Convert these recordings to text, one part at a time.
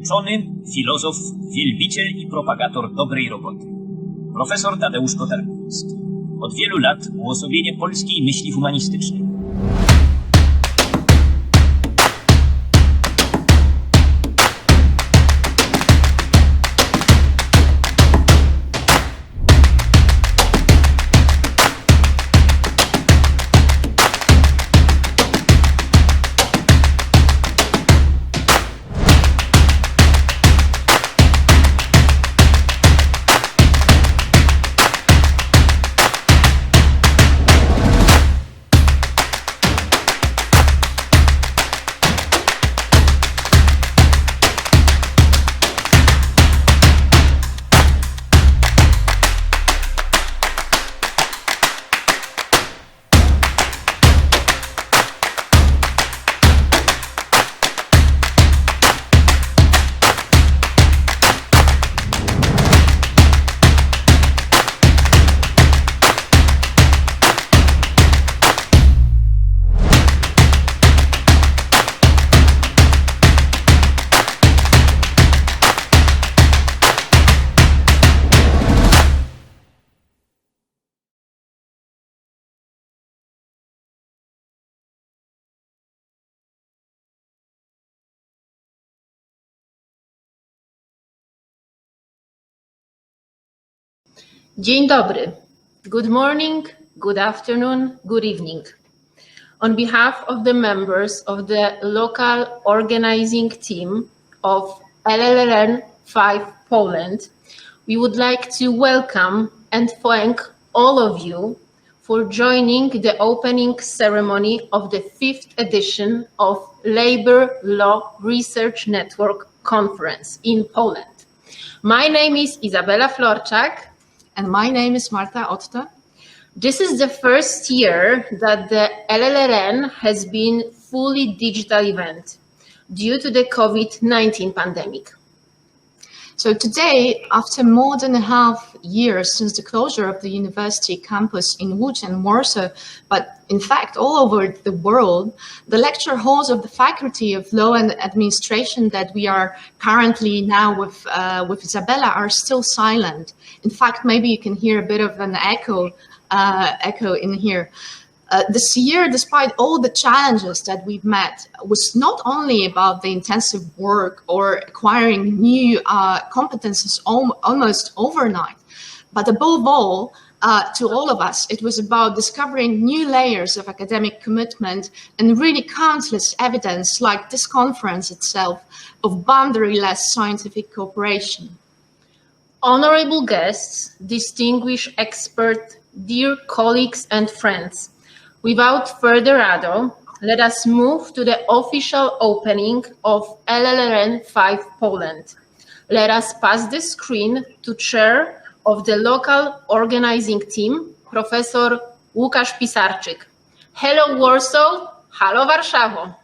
uczony, filozof, wielbiciel i propagator dobrej roboty. Profesor Tadeusz Kotarbiński. Od wielu lat uosobienie polskiej myśli humanistycznej. Dzień dobry. Good morning, good afternoon, good evening. On behalf of the members of the local organizing team of LLRN5 Poland, we would like to welcome and thank all of you for joining the opening ceremony of the 5th edition of Labor Law Research Network Conference in Poland. My name is Izabela Florczak. And my name is Marta Otto. This is the first year that the LLRN has been fully digital event due to the COVID-19 pandemic. So today, after more than a half years since the closure of the university campus in Łódź and Warsaw, but in fact all over the world, the lecture halls of the Faculty of Law and Administration that we are currently now with Isabella are still silent. In fact, maybe you can hear a bit of an echo in here. This year, despite all the challenges that we've met, was not only about the intensive work or acquiring new competences almost overnight, but above all, to all of us, it was about discovering new layers of academic commitment and really countless evidence, like this conference itself, of boundaryless scientific cooperation. Honorable guests, distinguished experts, dear colleagues and friends, without further ado, let us move to the official opening of LLRN5 Poland. Let us pass the screen to Chair of the local organizing team, Professor Łukasz Pisarczyk. Hello Warsaw, hello Warszawa.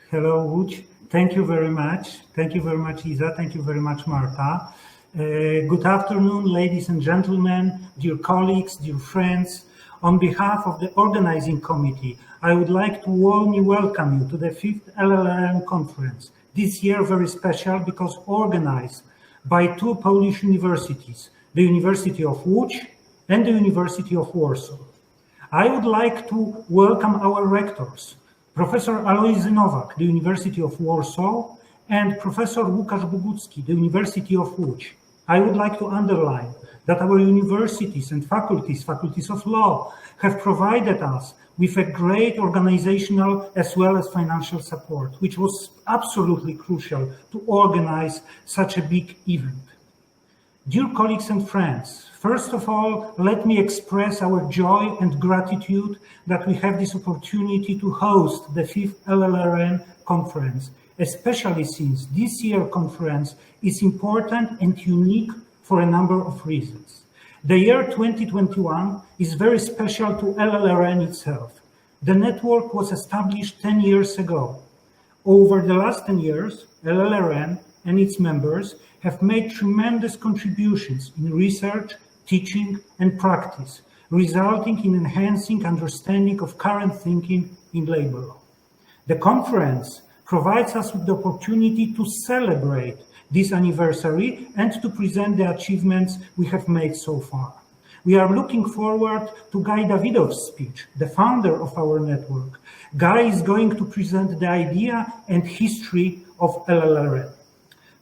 Hello Łódź, thank you very much. Thank you very much Iza, thank you very much Marta. Good afternoon ladies and gentlemen, dear colleagues, dear friends. On behalf of the organizing committee, I would like to warmly welcome you to the 5th LLRN conference. This year very special because organized by two Polish universities, the University of Łódź and the University of Warsaw. I would like to welcome our rectors, Professor Alojzy Nowak, the University of Warsaw, and Professor Łukasz Bogucki, the University of Łódź. I would like to underline that our universities and faculties of law, have provided us with a great organizational as well as financial support, which was absolutely crucial to organize such a big event. Dear colleagues and friends, first of all, let me express our joy and gratitude that we have this opportunity to host the 5th LLRN conference, especially since this year's conference is important and unique for a number of reasons. The year 2021 is very special to LLRN itself. The network was established 10 years ago. Over the last 10 years, LLRN and its members have made tremendous contributions in research, teaching, and practice, resulting in enhancing understanding of current thinking in labor law. The conference provides us with the opportunity to celebrate this anniversary and to present the achievements we have made so far. We are looking forward to Guy Davidov's speech, the founder of our network. Guy is going to present the idea and history of LLRN.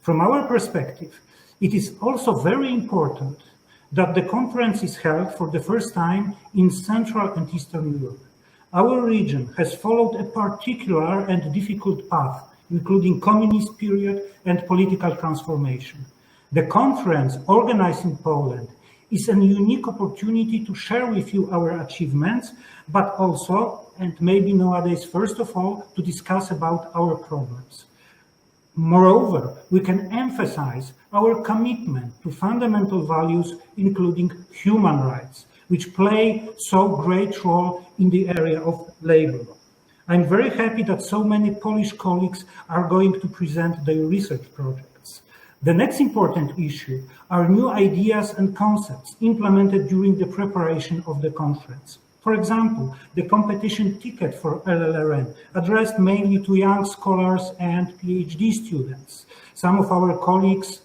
From our perspective, it is also very important that the conference is held for the first time in Central and Eastern Europe. Our region has followed a particular and difficult path, including communist period and political transformation. The conference organized in Poland is a unique opportunity to share with you our achievements, but also, and maybe nowadays first of all, to discuss about our problems. Moreover, we can emphasize our commitment to fundamental values, including human rights, which play so great role in the area of labor law. I'm very happy that so many Polish colleagues are going to present their research projects. The next important issue are new ideas and concepts implemented during the preparation of the conference. For example, the competition ticket for LLRN, addressed mainly to young scholars and PhD students. Some of our colleagues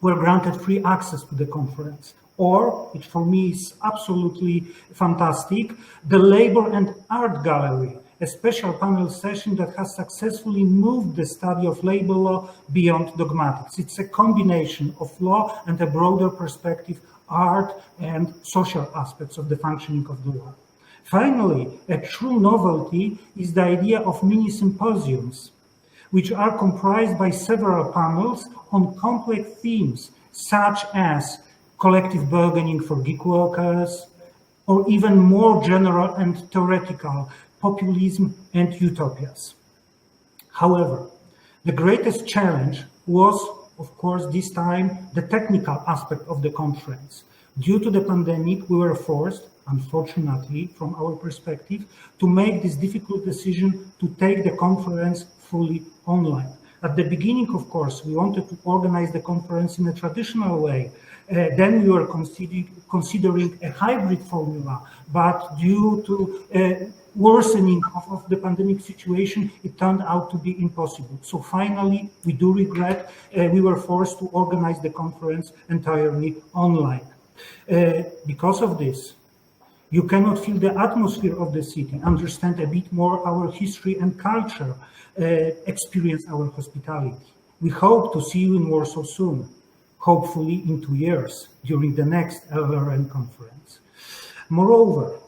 were granted free access to the conference. Or, which for me is absolutely fantastic, the Labor and Art Gallery, a special panel session that has successfully moved the study of labor law beyond dogmatics. It's a combination of law and a broader perspective, art and social aspects of the functioning of the law. Finally, a true novelty is the idea of mini symposiums, which are comprised by several panels on complex themes, such as collective bargaining for gig workers, or even more general and theoretical populism and utopias. However, the greatest challenge was, of course, this time, the technical aspect of the conference. Due to the pandemic, we were forced, unfortunately, from our perspective, to make this difficult decision to take the conference fully online. At the beginning, of course, we wanted to organize the conference in a traditional way. Then we were considering a hybrid formula, but due to worsening of the pandemic situation, it turned out to be impossible. So finally, we do regret we were forced to organize the conference entirely online. Because of this, you cannot feel the atmosphere of the city, understand a bit more our history and culture, experience our hospitality. We hope to see you in Warsaw soon, hopefully in 2 years, during the next LLRN conference. Moreover,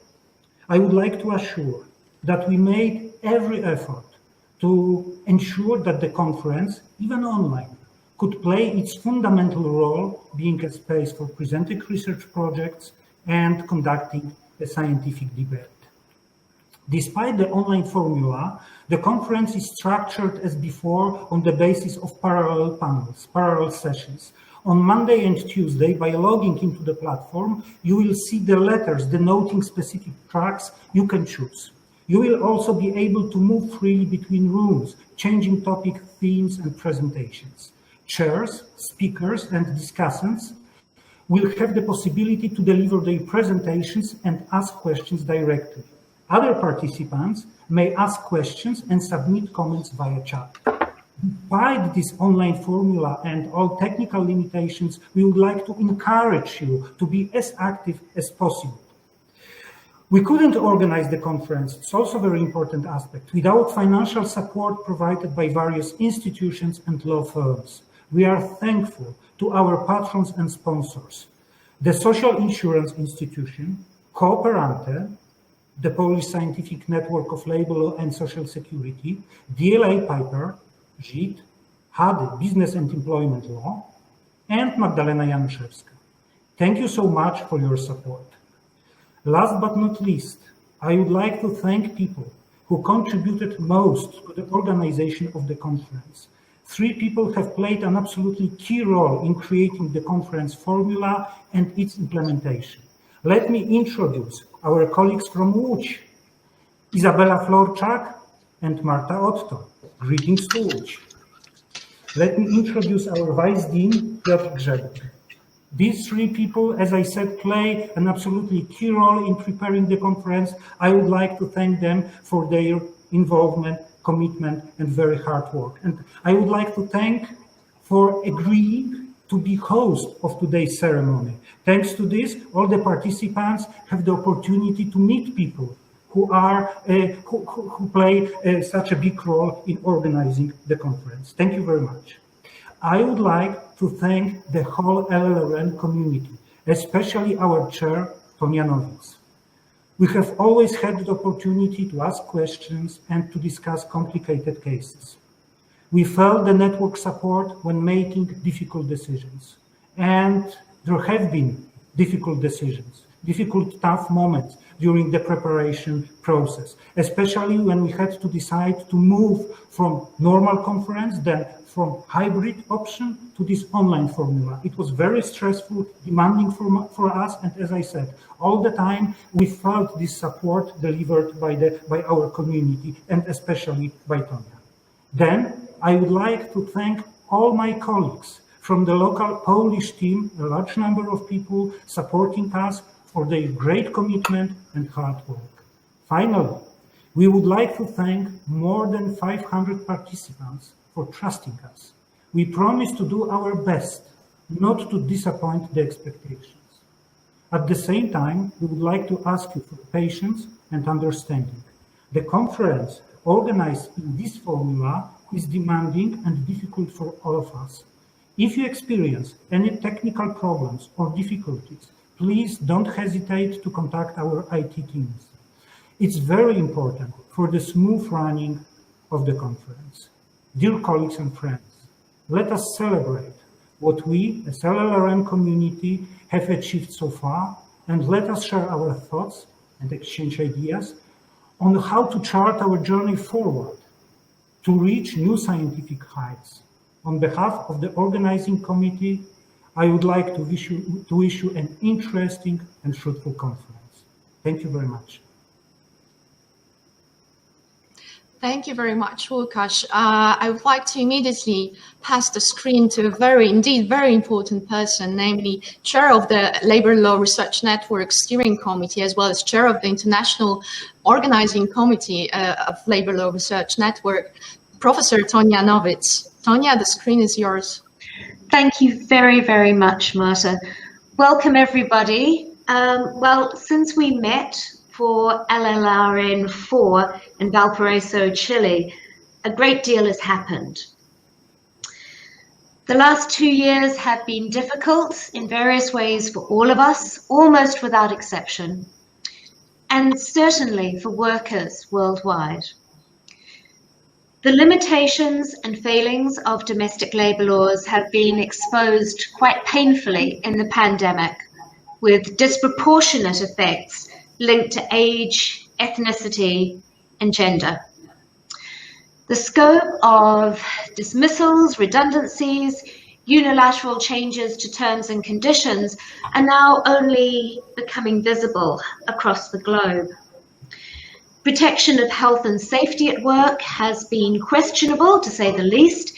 I would like to assure that we made every effort to ensure that the conference, even online, could play its fundamental role, being a space for presenting research projects and conducting a scientific debate. Despite the online formula, the conference is structured as before on the basis of parallel panels, parallel sessions. On Monday and Tuesday, by logging into the platform, you will see the letters denoting specific tracks you can choose. You will also be able to move freely between rooms, changing topic, themes, and presentations. Chairs, speakers, and discussants will have the possibility to deliver their presentations and ask questions directly. Other participants may ask questions and submit comments via chat. Despite this online formula and all technical limitations, we would like to encourage you to be as active as possible. We couldn't organize the conference, it's also a very important aspect, without financial support provided by various institutions and law firms. We are thankful to our patrons and sponsors, the Social Insurance Institution, Cooperante, the Polish Scientific Network of Labor Law and Social Security, DLA Piper, JIT, HADY, Business and Employment Law, and Magdalena Januszewska. Thank you so much for your support. Last but not least, I would like to thank people who contributed most to the organization of the conference. 3 people have played an absolutely key role in creating the conference formula and its implementation. Let me introduce our colleagues from Łódź, Izabela Florczak and Marta Otto. Greetings to Łódź. Let me introduce our Vice Dean, Piotr Grzebek. These 3 people, as I said, play an absolutely key role in preparing the conference. I would like to thank them for their involvement commitment and very hard work. And I would like to thank for agreeing to be host of today's ceremony. Thanks to this, all the participants have the opportunity to meet people who play such a big role in organizing the conference. Thank you very much. I would like to thank the whole LLRN community, especially our chair, Tonia Nowicz. We have always had the opportunity to ask questions and to discuss complicated cases. We felt the network support when making difficult decisions. And there have been difficult decisions, difficult, tough moments during the preparation process, especially when we had to decide to move from normal conference, then from hybrid option to this online formula. It was very stressful, demanding for us, and as I said, all the time we felt this support delivered by our community and especially by Tonia. Then I would like to thank all my colleagues from the local Polish team, a large number of people supporting us for their great commitment and hard work. Finally, we would like to thank more than 500 participants for trusting us. We promise to do our best not to disappoint the expectations. At the same time, we would like to ask you for patience and understanding. The conference organized in this formula is demanding and difficult for all of us. If you experience any technical problems or difficulties, please don't hesitate to contact our IT teams. It's very important for the smooth running of the conference. Dear colleagues and friends, let us celebrate what we as LLRN community have achieved so far, and let us share our thoughts and exchange ideas on how to chart our journey forward to reach new scientific heights. On behalf of the organizing committee, I would like to wish you an interesting and fruitful conference. Thank you very much. Thank you very much, Łukasz. I would like to immediately pass the screen to a very important person, namely Chair of the Labor Law Research Network Steering Committee, as well as Chair of the International Organizing Committee of Labor Law Research Network, Professor Tonia Nowicz. Tonia, the screen is yours. Thank you very, very much, Marta. Welcome, everybody. Well, since we met for LLRN4 in Valparaiso, Chile, a great deal has happened. The last 2 years have been difficult in various ways for all of us, almost without exception, and certainly for workers worldwide. The limitations and failings of domestic labor laws have been exposed quite painfully in the pandemic, with disproportionate effects linked to age, ethnicity, and gender. The scope of dismissals, redundancies, unilateral changes to terms and conditions are now only becoming visible across the globe. Protection of health and safety at work has been questionable, to say the least,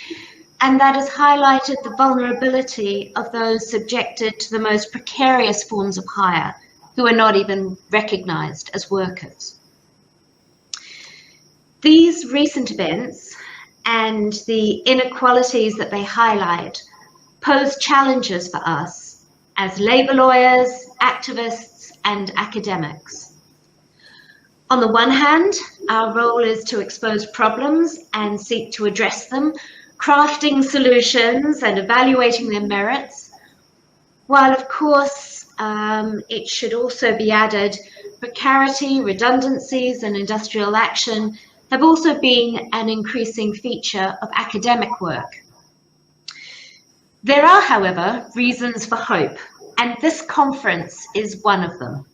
and that has highlighted the vulnerability of those subjected to the most precarious forms of hire, who are not even recognized as workers. These recent events and the inequalities that they highlight pose challenges for us as labor lawyers, activists, and academics. On the one hand, our role is to expose problems and seek to address them, crafting solutions and evaluating their merits, while of course it should also be added, precarity, redundancies, and industrial action have also been an increasing feature of academic work. There are, however, reasons for hope, and this conference is one of them.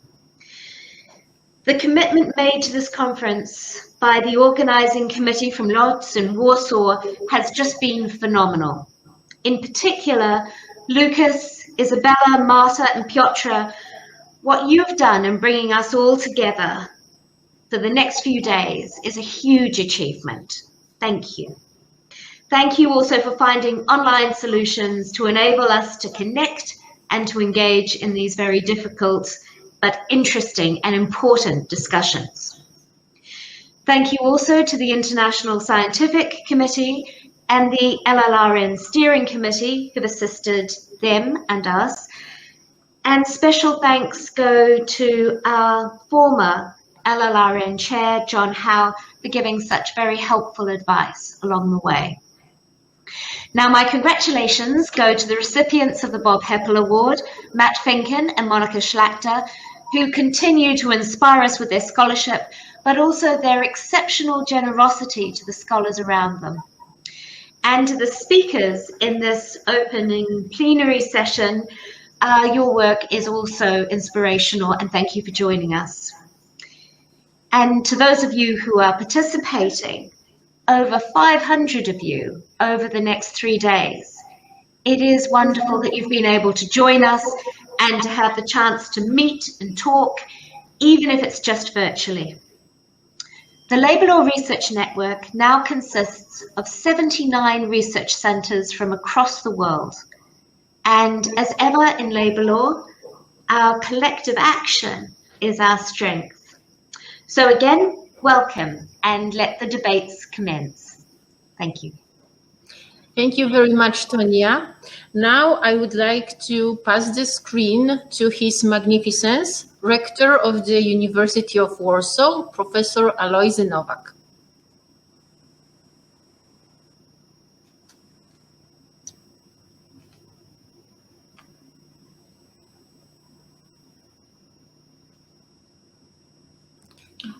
The commitment made to this conference by the organizing committee from Lodz and Warsaw has just been phenomenal. In particular, Lucas, Isabella, Marta, and Piotra, what you've done in bringing us all together for the next few days is a huge achievement. Thank you. Thank you also for finding online solutions to enable us to connect and to engage in these very difficult but interesting and important discussions. Thank you also to the International Scientific Committee and the LLRN Steering Committee who've assisted them and us. And special thanks go to our former LLRN Chair, John Howe, for giving such very helpful advice along the way. Now, my congratulations go to the recipients of the Bob Heppel Award, Matt Finken and Monica Schlachter, who continue to inspire us with their scholarship, but also their exceptional generosity to the scholars around them. And to the speakers in this opening plenary session, your work is also inspirational, and thank you for joining us. And to those of you who are participating, over 500 of you over the next 3 days. It is wonderful that you've been able to join us and to have the chance to meet and talk, even if it's just virtually. The Labour Law Research Network now consists of 79 research centres from across the world. And as ever in labour law, our collective action is our strength. So again, welcome, and let the debates commence. Thank you. Thank you very much, Tonia. Now I would like to pass the screen to His Magnificence, Rector of the University of Warsaw, Professor Alojzy Nowak.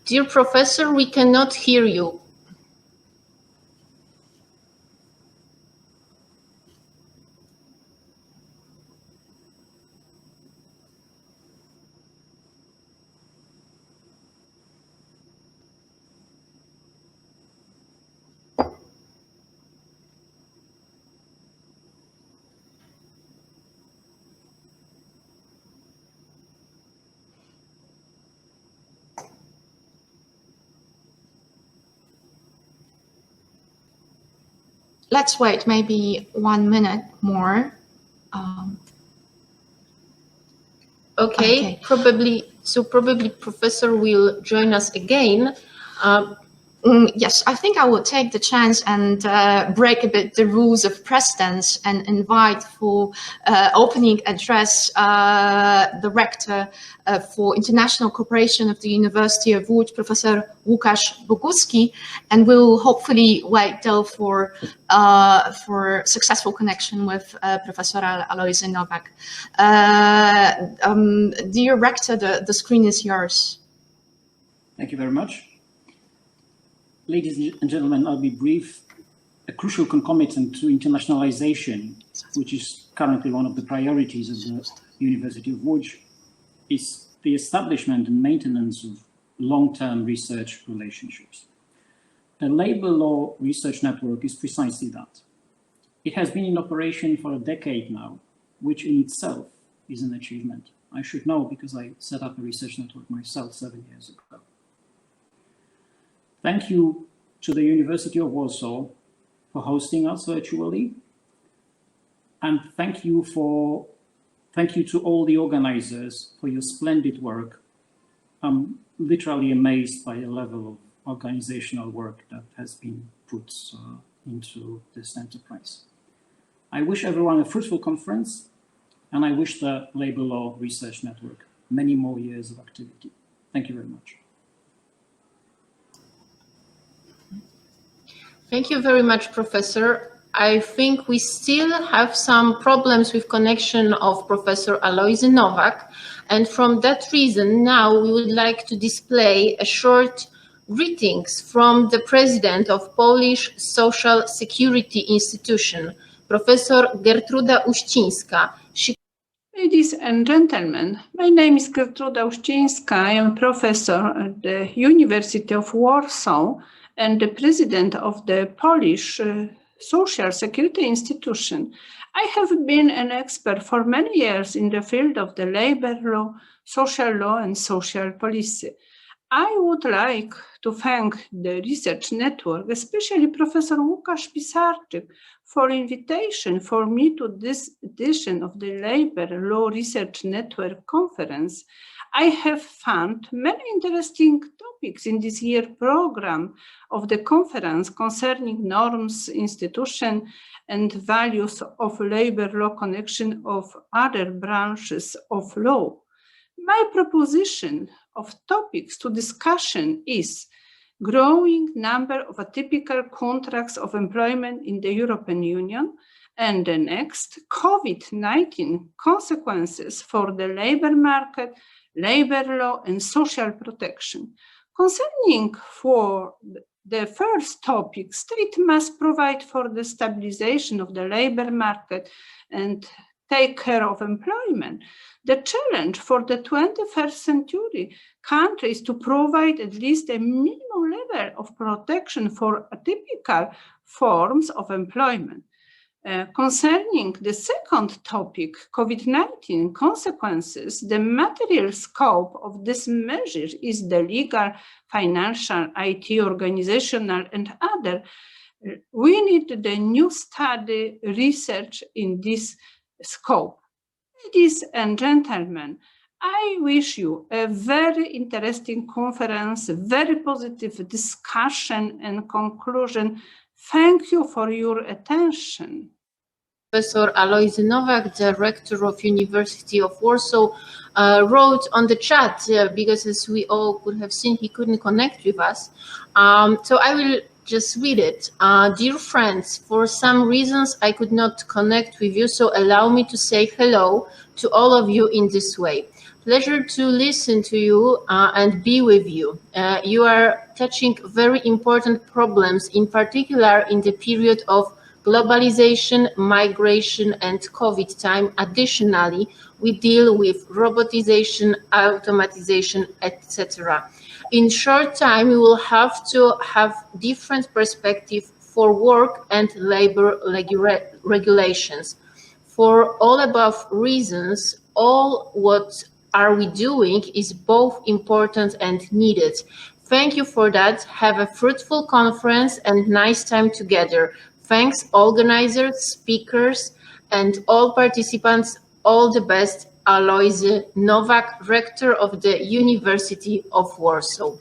Dear Professor, we cannot hear you. Let's wait maybe 1 minute more. Okay. Probably Professor will join us again. Yes, I think I will take the chance and break a bit the rules of precedence and invite for opening address the Rector for International Cooperation of the University of Lodz, Professor Łukasz Boguski, and we'll hopefully wait till for successful connection with Professor Alojzy Nowak. Dear Rector, the screen is yours. Thank you very much. Ladies and gentlemen, I'll be brief. A crucial concomitant to internationalization, which is currently one of the priorities of the University of Lodz, is the establishment and maintenance of long-term research relationships. The Labour Law Research Network is precisely that. It has been in operation for a decade now, which in itself is an achievement. I should know because I set up a research network myself 7 years ago. Thank you to the University of Warsaw for hosting us virtually. And thank you to all the organizers for your splendid work. I'm literally amazed by the level of organizational work that has been put into this enterprise. I wish everyone a fruitful conference, and I wish the Labour Law Research Network many more years of activity. Thank you very much. Thank you very much, Professor. I think we still have some problems with connection of Professor Alojzy Nowak, and from that reason, now we would like to display a short greetings from the President of Polish Social Security Institution, Professor Gertruda Uścińska. Ladies and gentlemen, my name is Gertruda Uścińska. I am a professor at the University of Warsaw and the president of the Polish Social Security Institution. I have been an expert for many years in the field of the labor law, social law, and social policy. I would like to thank the research network, especially Professor Łukasz Pisarczyk, for invitation for me to this edition of the Labor Law Research Network conference. I have found many interesting topics in this year program of the conference concerning norms, institution, and values of labor law connection of other branches of law. My proposition of topics to discussion is growing number of atypical contracts of employment in the European Union, and the next, COVID-19 consequences for the labor market, labor law, and social protection. Concerning for the first topic, state must provide for the stabilization of the labor market and take care of employment. The challenge for the 21st century countries to provide at least a minimum level of protection for atypical forms of employment. Concerning the second topic, COVID-19 consequences, the material scope of this measure is the legal, financial, IT, organizational, and other. We need the new study research in this scope. Ladies and gentlemen, I wish you a very interesting conference, very positive discussion and conclusion. Thank you for your attention. Professor Alojzy Nowak, Director of University of Warsaw, wrote on the chat because, as we all could have seen, he couldn't connect with us. So I will just read it. Dear friends, for some reasons I could not connect with you, so allow me to say hello to all of you in this way. Pleasure to listen to you and be with you. You are touching very important problems, in particular in the period of globalization, migration, and COVID time. Additionally, we deal with robotization, automatization, etc. In short time, we will have to have different perspective for work and labor regulations. For all above reasons, all what are we doing is both important and needed. Thank you for that. Have a fruitful conference and nice time together. Thanks, organizers, speakers, and all participants. All the best. Alojzy Nowak, Rector of the University of Warsaw.